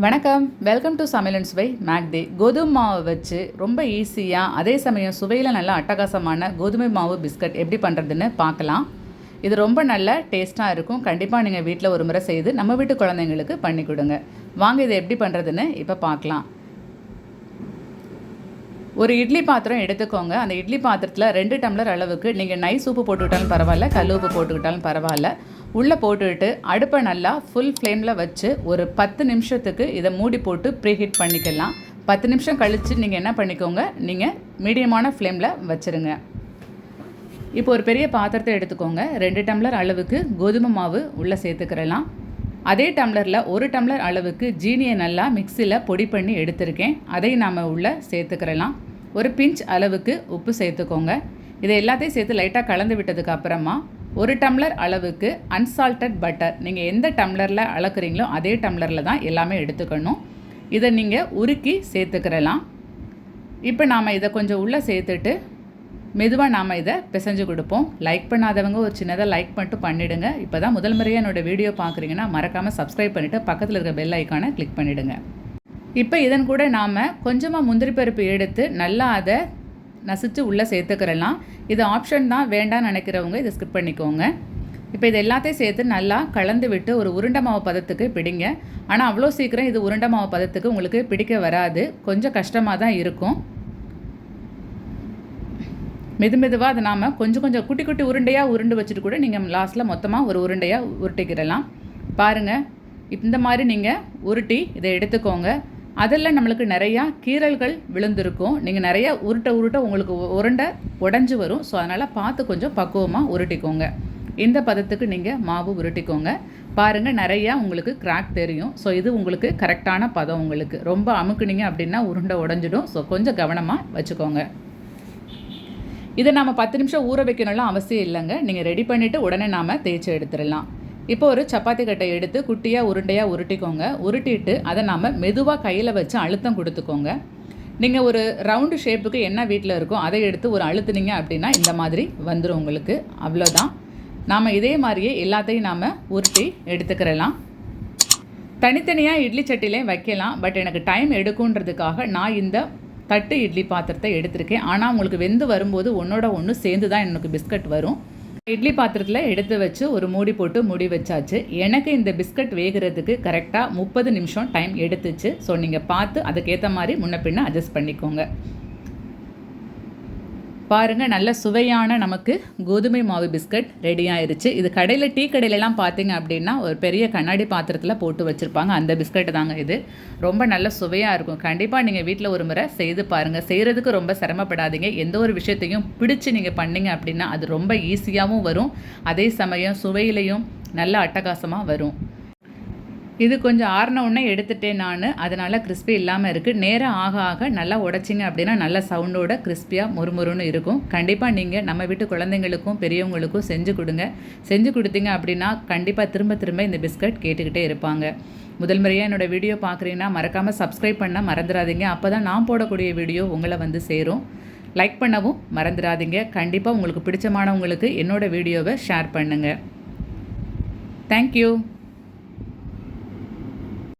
வணக்கம், welcome to சமையல் and சுவை மேக்டே. கோதுமை மாவு வச்சு ரொம்ப ஈஸியாக அதே சமயம் சுவையில் நல்ல அட்டகாசமான கோதுமை மாவு பிஸ்கட் எப்படி பண்ணுறதுன்னு பார்க்கலாம். இது ரொம்ப நல்ல டேஸ்ட்டாக இருக்கும். கண்டிப்பாக நீங்கள் வீட்டில் ஒரு முறை செய்து நம்ம வீட்டு குழந்தைங்களுக்கு பண்ணி கொடுங்க. வாங்க இதை எப்படி பண்ணுறதுன்னு இப்போ பார்க்கலாம். ஒரு இட்லி பாத்திரம் எடுத்துக்கோங்க. அந்த இட்லி பாத்திரத்தில் 2 டம்ளர் அளவுக்கு நீங்கள் நைஸ் உப்பு போட்டுக்கிட்டாலும் பரவாயில்ல, கல் உப்பு போட்டுக்கிட்டாலும் பரவாயில்ல, உள்ளே போட்டுக்கிட்டு அடுப்பை நல்லா ஃபுல் ஃப்ளேமில் வச்சு ஒரு 10 நிமிஷத்துக்கு இதை மூடி போட்டு ப்ரீஹீட் பண்ணிக்கலாம். 10 நிமிஷம் கழித்து நீங்கள் என்ன பண்ணிக்கோங்க, நீங்கள் மீடியமான ஃப்ளேமில் வச்சுருங்க. இப்போ ஒரு பெரிய பாத்திரத்தை எடுத்துக்கோங்க. 2 டம்ளர் அளவுக்கு கோதுமை மாவு உள்ளே சேர்த்துக்கிறலாம். அதே டம்ளரில் 1 டம்ளர் அளவுக்கு ஜீனியை நல்லா மிக்சியில் பொடி பண்ணி எடுத்திருக்கேன். அதை நாம் உள்ளே சேர்த்துக்கிறலாம். ஒரு பிஞ்ச் அளவுக்கு உப்பு சேர்த்துக்கோங்க. இதை எல்லாத்தையும் சேர்த்து லைட்டாக கலந்து விட்டதுக்கு அப்புறமா 1 டம்ளர் அளவுக்கு அன்சால்டட் பட்டர், நீங்கள் எந்த டம்ளரில் அளக்குறீங்களோ அதே டம்ளரில் தான் எல்லாமே எடுத்துக்கணும். இதை நீங்கள் உருக்கி சேர்த்துக்கிறலாம். இப்போ நாம் இதை கொஞ்சம் உள்ளே சேர்த்துட்டு மெதுவாக நாம் இதை பிசைஞ்சு கொடுப்போம். லைக் பண்ணாதவங்க ஒரு சின்னதாக லைக் மட்டும் பண்ணிவிடுங்க. இப்போ தான் முதல் முறையாக என்னோடய வீடியோ பார்க்குறீங்கன்னா மறக்காமல் சப்ஸ்கிரைப் பண்ணிவிட்டு பக்கத்தில் இருக்க பெல் ஐக்கானை கிளிக் பண்ணிவிடுங்க. இப்போ இதன் கூட நாம் கொஞ்சமாக முந்திரி பருப்பு எடுத்து நல்லா அதை நசிச்சு உள்ளே சேர்த்துக்கிறலாம். இது ஆப்ஷன் தான், வேண்டாம்னு நினைக்கிறவங்க இதை ஸ்கிப் பண்ணிக்கோங்க. இப்போ இது எல்லாத்தையும் சேர்த்து நல்லா கலந்து விட்டு ஒரு உருண்டை மாவு பதத்துக்கு பிடிங்க. ஆனால் அவ்வளோ சீக்கிரம் இது உருண்டை மாவு பதத்துக்கு உங்களுக்கு பிடிக்க வராது, கொஞ்சம் கஷ்டமாக தான் இருக்கும். மெதுவாக அதை நாம் கொஞ்சம் குட்டி குட்டி உருண்டையாக உருண்டு வச்சுட்டு கூட நீங்கள் லாஸ்ட்டில் மொத்தமாக ஒரு உருண்டையாக உருட்டிக்கிறலாம். பாருங்கள், இந்த மாதிரி நீங்கள் உருட்டி இதை எடுத்துக்கோங்க. அதில் நம்மளுக்கு நிறையா கீறல்கள் விழுந்திருக்கும். நீங்கள் நிறையா உருட்ட உங்களுக்கு உருண்டை உடஞ்சி வரும். ஸோ அதனால் பார்த்து கொஞ்சம் பக்குவமாக உருட்டிக்கோங்க. இந்த பதத்துக்கு நீங்கள் மாவு உருட்டிக்கோங்க. பாருங்கள், நிறையா உங்களுக்கு கிராக் தெரியும். ஸோ இது உங்களுக்கு கரெக்டான பதம். உங்களுக்கு ரொம்ப அமுக்குனீங்க அப்படின்னா உருண்டை உடஞ்சிடும். ஸோ கொஞ்சம் கவனமாக வச்சுக்கோங்க. இதை நாம் 10 நிமிஷம் ஊற வைக்கணும்லாம் அவசியம் இல்லைங்க. நீங்கள் ரெடி பண்ணிவிட்டு உடனே நாம் தேய்ச்சி எடுத்துடலாம். இப்போ ஒரு சப்பாத்தி கட்டை எடுத்து குட்டியாக உருண்டையாக உருட்டிக்கோங்க. உருட்டிட்டு அதை நாம் மெதுவாக கையில் வச்சு அழுத்தம் கொடுத்துக்கோங்க. நீங்கள் ஒரு ரவுண்டு ஷேப்புக்கு என்ன வீட்டில் இருக்கோ அதை எடுத்து ஒரு அழுத்துனீங்க அப்படின்னா இந்த மாதிரி வந்துடும் உங்களுக்கு. அவ்வளோதான். நாம் இதே மாதிரியே எல்லாத்தையும் நாம் உருட்டி எடுத்துக்கிறலாம். தனித்தனியாக இட்லி சட்டிலையும் வைக்கலாம். பட் எனக்கு டைம் எடுக்குன்றதுக்காக நான் இந்த தட்டு இட்லி பாத்திரத்தை எடுத்திருக்கேன். ஆனால் உங்களுக்கு வெந்து வரும்போது ஒன்றோட ஒன்று சேர்ந்து தான் எனக்கு பிஸ்கட் வரும். இட்லி பாத்திரத்தில் எடுத்து வச்சு ஒரு மூடி போட்டு மூடி வச்சாச்சு. எனக்கு இந்த பிஸ்கட் வேகிறதுக்கு கரெக்டாக 30 நிமிஷம் டைம் எடுத்துச்சு. ஸோ நீங்கள் பார்த்து அதுக்கேற்ற மாதிரி முன்ன பின்ன அட்ஜஸ்ட் பண்ணிக்கோங்க. பாருங்கள், நல்ல சுவையான நமக்கு கோதுமை மாவு பிஸ்கட் ரெடி ஆயிடுச்சு. இது கடையில் டீ கடையிலலாம் பார்த்தீங்க அப்படின்னா ஒரு பெரிய கண்ணாடி பாத்திரத்தில் போட்டு வச்சுருப்பாங்க. அந்த பிஸ்கட் தாங்க இது. ரொம்ப நல்ல சுவையாக இருக்கும். கண்டிப்பாக நீங்கள் வீட்டில் ஒரு முறை செய்து பாருங்கள். செய்கிறதுக்கு ரொம்ப சிரமப்படாதீங்க. எந்த ஒரு விஷயத்தையும் பிடிச்சி நீங்கள் பண்ணிங்க அப்படின்னா அது ரொம்ப ஈஸியாகவும் வரும். அதே சமயம் சுவையிலையும் நல்ல அட்டகாசமாக வரும். இது கொஞ்சம் ஆறின உடனே எடுத்துட்டேன் நான். அதனால் கிறிஸ்பி இல்லாமல் இருக்குது. நேரம் ஆக ஆக நல்லா உடைச்சிங்க அப்படின்னா நல்ல சவுண்டோட கிறிஸ்பியாக மொறுமொறுன்னு இருக்கும். கண்டிப்பாக நீங்கள் நம்ம வீட்டு குழந்தைங்களுக்கும் பெரியவங்களுக்கும் செஞ்சு கொடுங்க. செஞ்சு கொடுத்தீங்க அப்படின்னா கண்டிப்பாக திரும்ப இந்த பிஸ்கட் கேட்டுக்கிட்டே இருப்பாங்க. முதல் முறையாக என்னோடய வீடியோ பார்க்குறீங்கன்னா மறக்காமல் சப்ஸ்கிரைப் பண்ண மறந்துடாதீங்க. அப்போ தான் நான் போடக்கூடிய வீடியோ உங்களை வந்து சேரும். லைக் பண்ணவும் மறந்துடாதீங்க. கண்டிப்பாக உங்களுக்கு பிடிச்சமானவங்களுக்கு என்னோடய வீடியோவை ஷேர் பண்ணுங்கள். தேங்க்யூ.